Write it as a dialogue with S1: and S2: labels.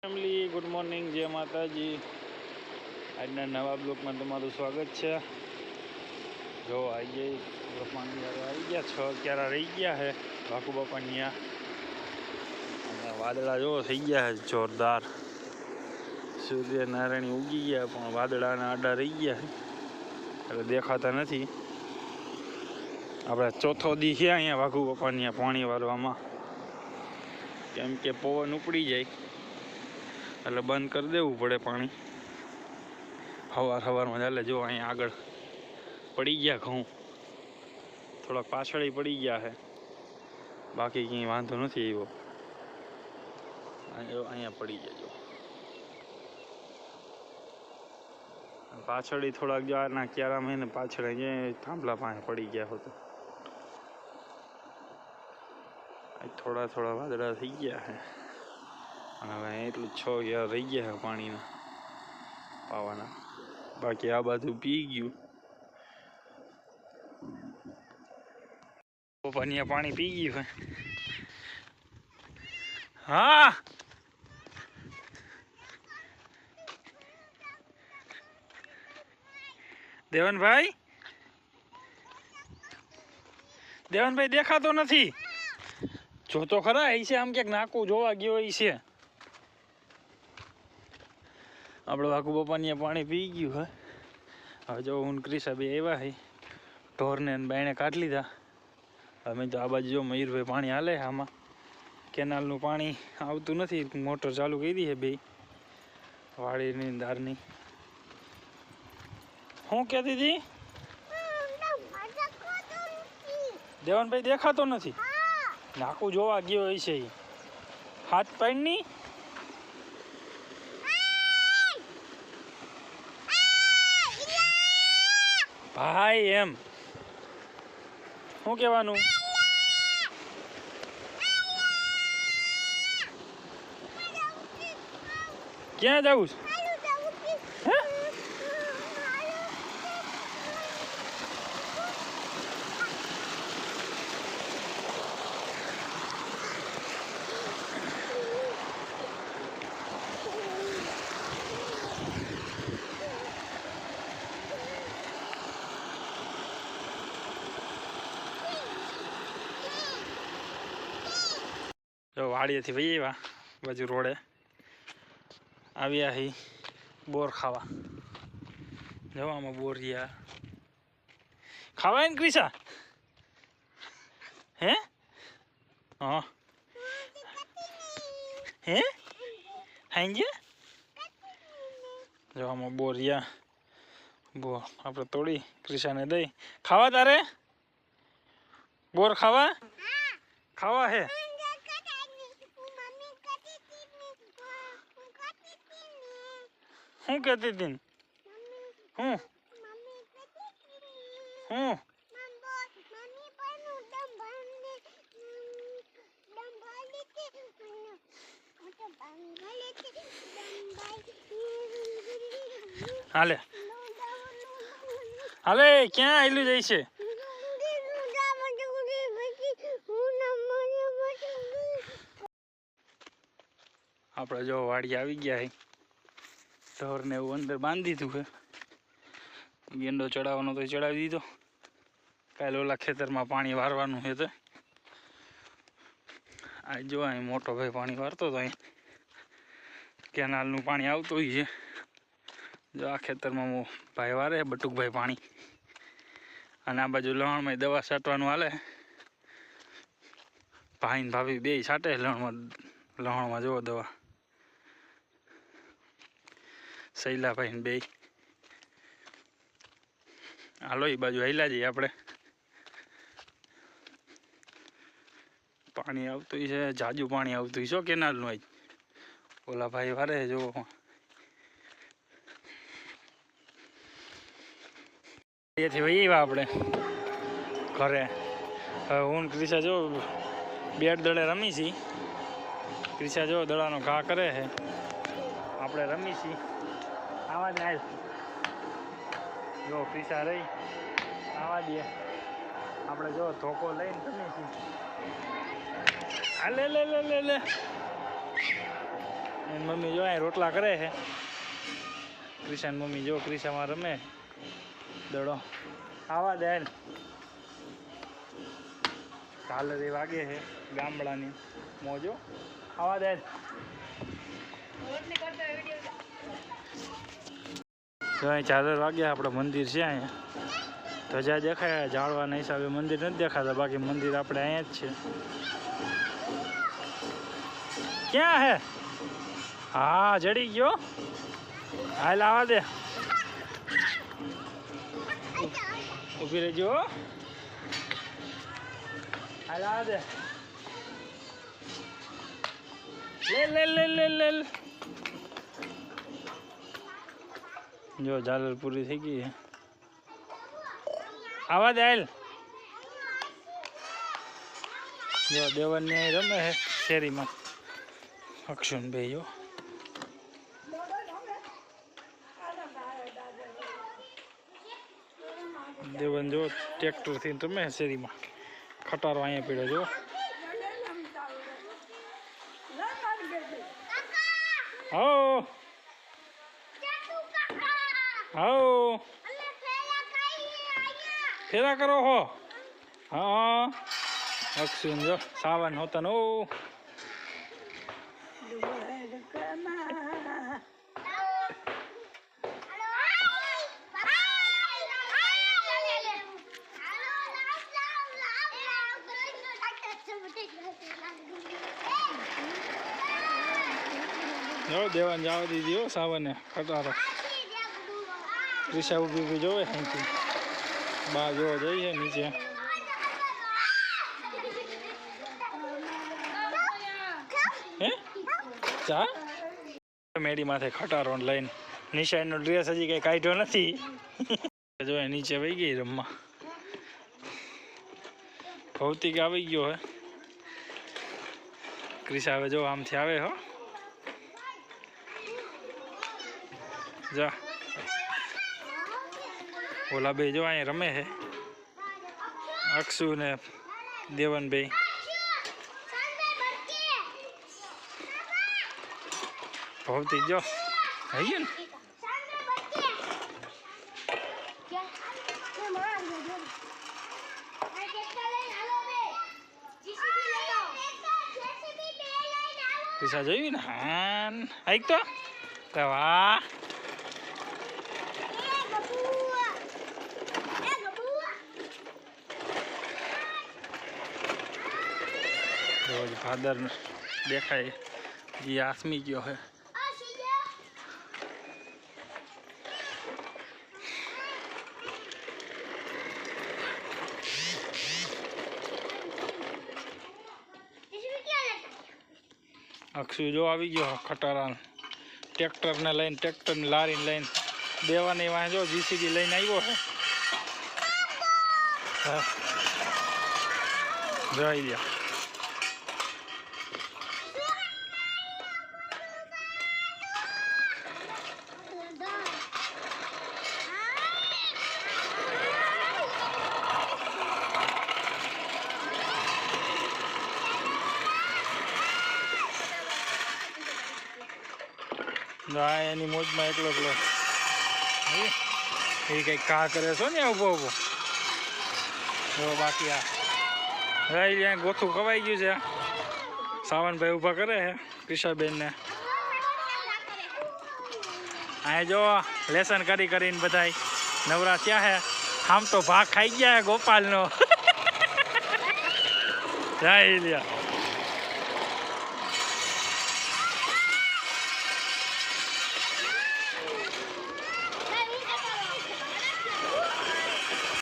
S1: Family good morning, જય માતાજી। આજના નવા બ્લોકમાં તમારું સ્વાગત છે। જો આજે પાણી આવી ગયા, 6 રહી ગયા છે ભાકુ બાપાની ત્યાં, અને વાદળા જો થઈ ગયા છે જોરદાર। સૂર્યનારાયણ ઉગી ગયા પણ વાદળાના આડા રહી ગયા છે એટલે દેખાતા નથી। આપણે ચોથો દી છે અહીંયા ભાકુ બાપાની ત્યાં પાણી વારવામાં, કેમ કે પવન ઉપડી જાય એટલે બંધ કરી દેવું પડે પાણી। સવારમાં ચાલે। જો અહીંયા આગળ પડી ગયા ઘઉં, થોડાક પાછળ પડી ગયા છે, બાકી કંઈ વાંધો નથી એવો। અહીંયા પડી ગયા જો, પાછળ થોડાક જો આના ક્યારામાં ને પાછળ અહીંયા થાંભલા પાસે પડી ગયા હોત। થોડા વાદળા થઈ ગયા છે અને હવે એટલું 6 યાર રહી ગયા છે પાણીના પાવાના, બાકી આ બાજુ પી ગયું। પપ્પાની પાણી પી ગયું છે। હા દેવનભાઈ દેખાતો નથી, જોતો ખરા એ છે આમ ક્યાંક નાકું જોવા ગયો એ છે। આપણે ભાકુ બાપાની પાણી પી ગયું હે। હવે જો હું ક્રિશા બે આવ્યા છે, ઢોરને બાયણે કાઢી લીધા। અમે તો આ બાજુ જો મયુરભાઈ પાણી હાલે, આમાં કેનાલનું પાણી આવતું નથી, મોટર ચાલુ કરી છે બે વાડીની દારની। શું કહેતી હતી દેવનભાઈ? દેખાતો નથી, નાકું જોવા ગયો હોય છે હાથ પાડની। ભાઈ એમ શું કહેવાનું? ક્યાં જવું છે? જો વાડીએથી વહી આવ્યા, બાજુ રોડે આવ્યા હી બોર ખાવા। જવામાં બોર રહ્યા ખાવાય ને ક્રિશા? હે હા હે હાઈ જવામાં બોર રહ્યા। બોર આપણે તોડી ક્રિશાને દઈ ખાવા। તારે બોર ખાવા હે? શું કહેતી હતી? હું હાલે ક્યાં આવેલું જાય છે? આપણે જો વાડી આવી ગયા છે, ઢોરને એવું અંદર બાંધી દીધું છે। ગેંડો ચડાવવાનો તો ચડાવી દીધો, કાલે ઓલા ખેતરમાં પાણી વારવાનું છે તો આ જો અહીં મોટો ભાઈ પાણી વારતો હતો, અહીં કેનાલનું પાણી આવતું હોય છે। જો આ ખેતરમાં ભાઈ વારે બટુકભાઈ પાણી, અને આ બાજુ લણમાં દવા છાંટવાનું હાલે। ભાઈ ને ભાભી બે છાંટે લણમાં જુઓ દવા, શૈલાભાઈ ને બે। હાલો એ બાજુ હાલ્યા જઈએ આપણે। પાણી આવતું છે, જાજુ પાણી આવતું છે કેનાલનું। આજ ઓલા ભાઈ વારે જો અહીંયાથી વહી આવ્યા આપણે ઘરે। હવે હું ક્રિશા જો બેટ દડે રમી છી। ક્રિશા જો દડાનો ઘા કરે છે, આપણે રમી છી। આવા જ હાલ જો ક્રિશા રહી આવા દે, આપણે જો ધોકો લઈને રમી છી। લે એની મમ્મી જો અહીં રોટલા કરે છે. ક્રિશાની મમ્મી જો ક્રિશામાં રમે દડો. આવા દે ઝાલરી વાગે છે ગામડાની મોજો. આવા દે જો અહીં ઝાલર વાગ્યા. આપણે મંદિર છે અહીંયા ધજા દેખાય. ઝાડવાના હિસાબે મંદિર નથી દેખાતા, બાકી મંદિર આપણે અહીંયા જ છે. ક્યાં હે? હા જડી ગયો. હાલ આવા દે. ઊભી રહેજો. હાલ આવા દે. લે લે લે લે લે. જો ઝાલર પૂરી થઈ ગઈ છે. આવા દે હાલ. જો દેવન ને રમે છે શેરીમાં. અક્ષુન ભાઈ જો દેવન જો ટ્રેક્ટર થી રમે શેરીમાં. ખટારો અહીંયા પીડ્યો જો. આવો આવો ફેરા કરો હો. હા અક્ષુન જો સાવન હોતા નો. જો દેવાન જવા દીધી હો સાવને ખટારો. ક્રિશા ઊભી ઊભી જોવે અહીંથી. બહાર જોવા જઈએ નીચે. હે ચા મેડી માથે ખટારો લઈને. નિશાનનો ડ્રેસ હજી કઈ કાઢ્યો નથી. જો નીચે વહી ગઈ રમવા. ભૌતિક આવી ગયો હે. ક્રિશા હવે જો આમથી આવે હો. જા ઓલા બે જો અહીંયા રમે છે અક્ષુ ને દેવનભાઈ. ભૌતિક જો આવી ને. પૈસા જોયું ને. હા આઈક તો વાહ. ફાધર દેખાય એ આસમી ગયો હે. અક્ષુ જો આવી ગયો ખટારા. ટ્રેક્ટર ને લઈને ટ્રેક્ટર ને લારી લઈને. દેવાની વાંહે જો જીસીબી લઈને આવ્યો હે. જોઈ લ્યો. એની મોજમાં એકલો એકલો એ કંઈક કા કરે છો ને ઊભો ઊભો. બાકી આ રહી ગોથું કવાઈ ગયું છે. સાવનભાઈ ઊભા કરે છે ક્રિશાબેનને. અહીંયા જો લેસન કરી કરીને બધા નવરા થયા હે. આમ તો ભાગ ખાઈ ગયા હે ગોપાલનો. જઈ લ્યા.